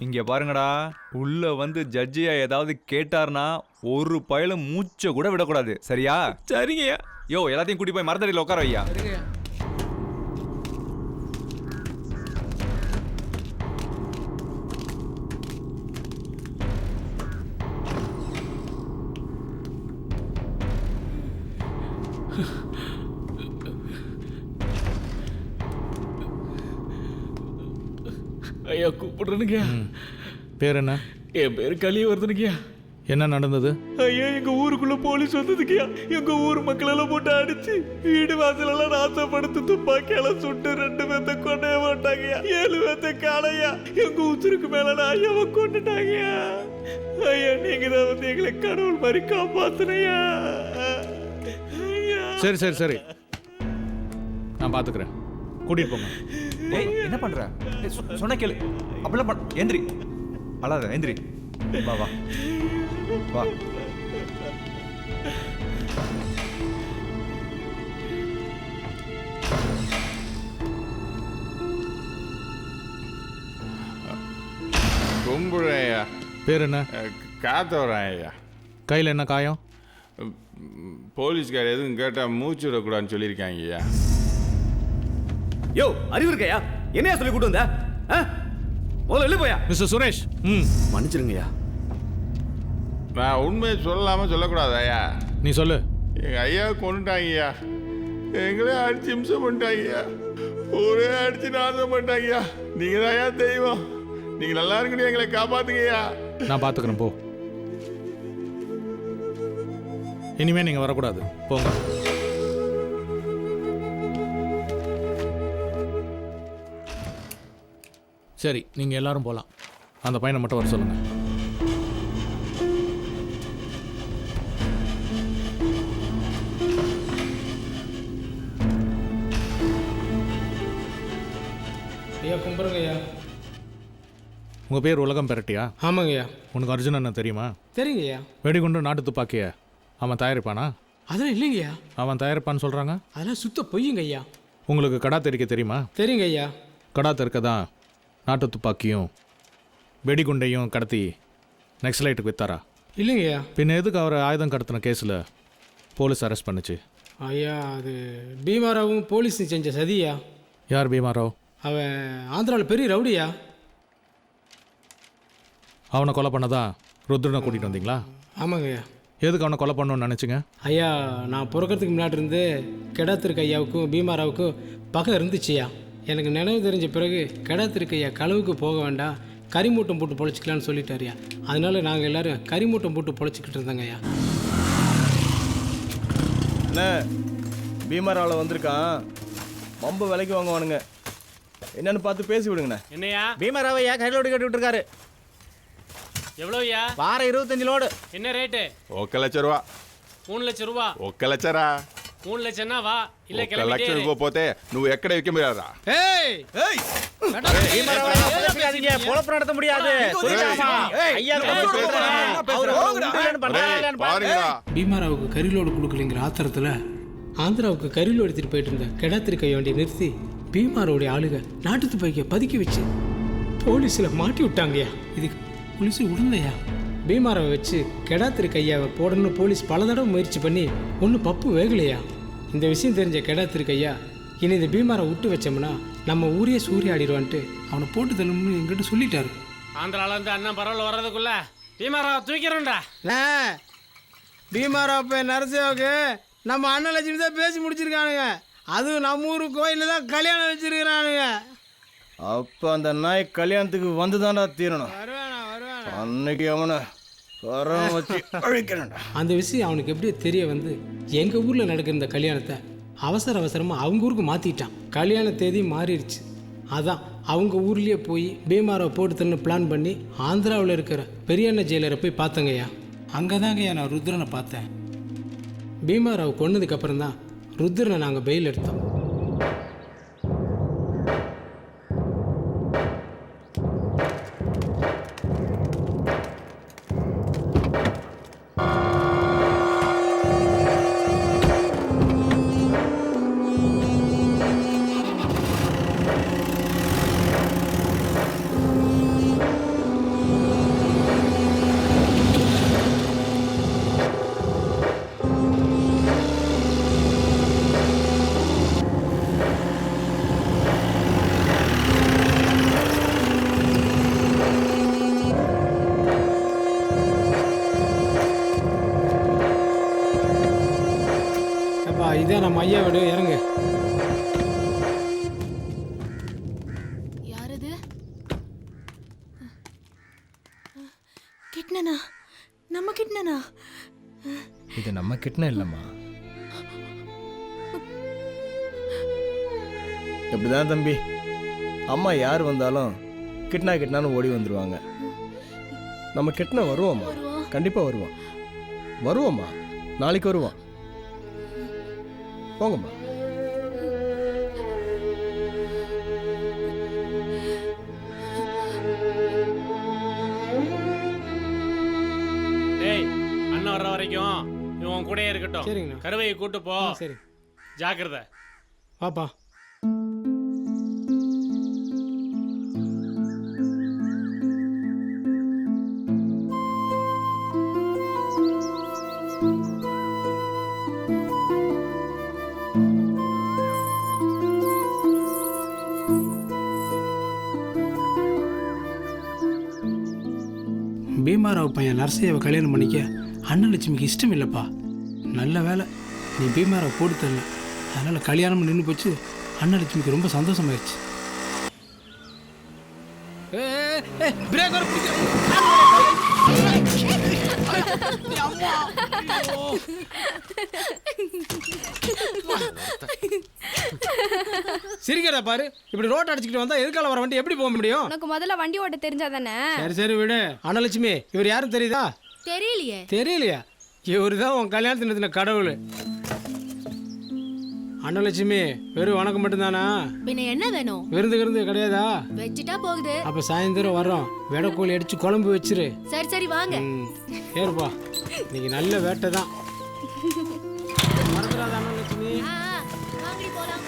இங்க பாருங்கடா, உள்ள வந்து ஜட்ஜியா ஏதாவது கேட்டார்னா ஒரு பயல மூச்ச கூட விடக்கூடாது, சரியா? சரிங்கய்யா. யோ, எல்லாத்தையும் கூட்டி போய் மரத்தடியில் உட்கார வையா. சரிங்கய்யா. ஐயா கூப்பிடுறேனுங்கய்யா. பேர் என்ன? என் பேர் கலியவர்தனுங்கய்யா. என்ன நடந்தது? ஐயா எங்க ஊருக்குள்ள போலீஸ் வந்ததுங்கய்யா. எங்க ஊர் மக்களெல்லாம் போட்டு அடிச்சு வீடு வாசலெல்லாம் நாசப்படுத்தி துப்பாக்கியால சுட்டு 2 பேர்த்த கொண்டே போட்டாங்கய்யா. 7 பேர்த்த காலையா எங்க உசுருக்கு மேல ஐயாவை கொண்டுட்டாங்கய்யா. ஐயா நீங்க தான் வந்து எங்களை கடவுள் மாதிரி காப்பாத்துனையா. சரி சரி சரி, நான் பார்த்துக்கிறேன். கூட்டிட்டு போங்க. டேய், என்ன பண்ற? டேய், சொன்ன கேளு. அப்படிலாம் எந்திரி. அழாத, எந்திரி. வா வா வா. கும்பிடுறேன். பேர் என்ன? காத்தவரேன் ஐயா. கையில் என்ன காயம்? போலீஸ்கார் எதுவும் கேட்டால் மூச்சு விடக்கூடாதுன்னு சொல்லியிருக்காங்க ஐயா. யோ அறிவு இருக்கையா? என்னையா சொல்லி கூட்டு வந்த? முதல்ல வெளில போயா. மிஸ்டர் சுரேஷ், மன்னிச்சிருங்கய்யா. நான் உண்மையை சொல்லாமல் சொல்லக்கூடாது ஐயா. நீ சொல்லு. எங்கள் ஐயா கொண்டுட்டாங்க ஐயா. எங்களே அடிச்சு இம்சம் பண்ணிட்டாங்க ஐயா. ஊரே அடிச்சு நாசம் பண்ணிட்டாங்க ஐயா. நீங்கள் தான் ஐயா தெய்வம். நீங்கள் நல்லா இருக்கணும், எங்களை காப்பாத்துங்க ஐயா. நான் பார்த்துக்கிறேன், போ. இனிமே நீங்கள் வரக்கூடாது, போங்க. சரி, நீங்கள் எல்லாரும் போகலாம். அந்த பையனை மட்டும் வர சொல்லுங்கள். ஐயா கும்பிடுங்கய்யா. உங்கள் பேர் உலகம் பெரட்டியா? ஆமாங்கய்யா. உனக்கு அர்ஜுன் என்ன தெரியுமா? தெரியுங்கய்யா. வெடிகுண்டு நாட்டு துப்பாக்கிய அவன் தயாரிப்பானா? அதெல்லாம் இல்லைங்கய்யா. அவன் தயாரிப்பான்னு சொல்கிறாங்க. அதெல்லாம் சுத்த பொய்யுங்க ஐயா. உங்களுக்கு கடா தெரிக்க தெரியுமா? தெரியுங்க ஐயா. கடா தெருக்க தான் நாட்டு துப்பாக்கியும் வெடிகுண்டையும் கடத்தி நக்ஸலைட்டுக்கு வித்தாரா? இல்லைங்கய்யா. பின்ன எதுக்கு அவர் ஆயுதம் கடத்தின கேஸில் போலீஸ் அரெஸ்ட் பண்ணுச்சு? ஐயா அது பீமாராவும் போலீஸும் செஞ்ச சதியா. யார் பீமாராவ்? அவன் ஆந்திராவில் பெரிய ரவுடியா. அவனை கொலை பண்ணதான் ருத்ரனை கூட்டிகிட்டு வந்தீங்களா? ஆமாங்கய்யா. எதுக்கு அவனை கொலை பண்ணணும்னு நினச்சிங்க? ஐயா நான் பிறக்கிறதுக்கு முன்னாடி இருந்து கெடாத்திருக்க ஐயாவுக்கும் பீமாராவுக்கும் பகை இருந்துச்சுயா. எனக்கு நினைவு தெரிஞ்ச பிறகு கெடாத்திருக்க ஐயா களவுக்கு போக வேண்டாம், கரிமூட்டம் போட்டு பொழைச்சிக்கலான்னு சொல்லிட்டாருயா. அதனால நாங்கள் எல்லோரும் கரிமூட்டம் போட்டு பொழைச்சிக்கிட்டு இருந்தாங்க ஐயா. என்ன பீமராவில் வந்திருக்கான், ரொம்ப விலைக்கு வாங்குவானுங்க. என்னன்னு பார்த்து பேசி விடுங்கண்ணே. என்னையா? பீமராவையா கையிலோடு கட்டி விட்டுருக்காரு. எவ்வளோயா? வார 25 லோடு. என்ன ரேட்டு? 1 லட்ச ரூபா. 3 లక్ష రూపా. 1 లక్షరా? 3 లక్షనా వా ఇల్ల 1 లక్ష రూపా పోతే నువ్వు ఎక్కడ విక్కమరాదా? ஏய் ஏய் பீமராவை பொழப்பு நடத்த முடியாது. பீமாராவுக்கு கரிலோடு கொடுக்கலைங்கிற ஆத்திரத்தில் ஆந்திராவுக்கு கரிலோடு எடுத்துட்டு போயிட்டு இருந்த கெடாத்திருக்க வண்டியை நிறுத்தி பீமாராவுடைய ஆளுக நாட்டு துப்பாக்கியை பதுக்கி வச்சு போலீஸில் மாட்டி விட்டாங்கய்யா. இதுக்கு போலீஸு உடனேயா பீமாராவை வச்சு கெடாத்திருக்க ஐயாவை போடணும்னு போலீஸ் பல தடவை முயற்சி பண்ணி ஒன்றும் பப்பு வேகலையா. இந்த விஷயம் தெரிஞ்ச கெடாத்திருக்க ஐயா இனி இந்த பீமாரை விட்டு வச்சோம்னா நம்ம ஊரையே சூரிய ஆடிடுவான்ட்டு அவனை போட்டு தள்ளணும்னு எங்கிட்ட சொல்லிட்டாரு. ஆந்திரால இருந்து அண்ணன் பரவல வர்றதுக்குள்ள பீமாராவை தூக்கிறோம்டா. பீமாரா இப்போ நரசியாவுக்கு நம்ம அண்ணன் லட்சுமி தான் பேசி முடிச்சிருக்கானுங்க. அதுவும் நம்ம ஊர் கோயிலில் தான் கல்யாணம் வச்சிருக்கிறானுங்க. அப்போ அந்த நாய் கல்யாணத்துக்கு வந்து தான்டா தீரணும். அன்னைக்கு அவனை வச்சு அழிக்கிறேன்டா. அந்த விஷயம் அவனுக்கு எப்படியே தெரிய வந்து எங்கள் ஊரில் நடக்கிற இந்த கல்யாணத்தை அவசரமாக அவங்க ஊருக்கு மாற்றிட்டான். கல்யாண தேதி மாறிடுச்சு. அதான் அவங்க ஊர்லேயே போய் பீமாராவை போட்டு தரணும் பிளான் பண்ணி ஆந்திராவில் இருக்கிற பெரியண்ண ஜெயிலரை போய் பார்த்தங்கய்யா. அங்கே தாங்கய்யா நான் ருத்ரனை பார்த்தேன். பீமாராவை கொன்னதுக்கப்புறம் தான் ருத்ரனை நாங்கள் பெயில் எடுத்தோம். இதான் நம்ம ஐயா வீடு, இறங்கு. யாரது? கிட்னனா? நம்ம கிட்னனா? இது நம்ம கிட்ன இல்லைம்மா. எப்படிதான் தம்பி, அம்மா யார் வந்தாலும் கிட்னான்னு ஓடி வந்துடுவாங்க. நம்ம கிட்ன வருவோம்மா, கண்டிப்பாக வருவோம். வருவோம்மா, நாளைக்கு வருவோம். போங்கம்மா. டேய், அண்ணன் வர்ற வரைக்கும் இவன் கூடயே இருக்கட்டும். சரிங்கண்ணா. கருவையை கூட்டு போ. சரி, ஜாக்கிரதை. வாப்பா. பீமாராவ் பையன் நரசையாவை கல்யாணம் பண்ணிக்க அன்னலட்சுமிக்கு இஷ்டம் இல்லைப்பா. நல்ல வேலை நீ பீமாராவ் போட்டு தரல, அதனால் கல்யாணம் நின்று போச்சு. அன்னலட்சுமிக்கு ரொம்ப சந்தோஷமாயிடுச்சு. சிரிக்கிறா பாரு. இப்படி ரோட் அடிச்சுக்கிட்டு வந்தா எதுக்கால வர வண்டி எப்படி போக முடியும்? உனக்கு முதல்ல வண்டி ஓட்ட தெரிஞ்சா தானே? சரி சரி விடு. அன்னலட்சுமி, இவர் யாரும் தெரியுதா? தெரியலையே. தெரியலையா? இவர் தான் உன் கல்யாணத்தின கடவுள். அன்னலட்சுமி, வெறும் வணக்கம் மட்டும்தானா? பின்ன என்ன வேணும்? விருந்து கிடையாதா? வச்சுட்டா போகுது. அப்ப சாயந்தரம் வரோம், வெடக்கோழி அடிச்சு குழம்பு வச்சிரு. சரி சரி வாங்க. ஏறுப்பா, இன்னைக்கு நல்ல வேட்டை தான். மறந்துடாத அன்னலட்சுமி. வாங்கடி போலாம்.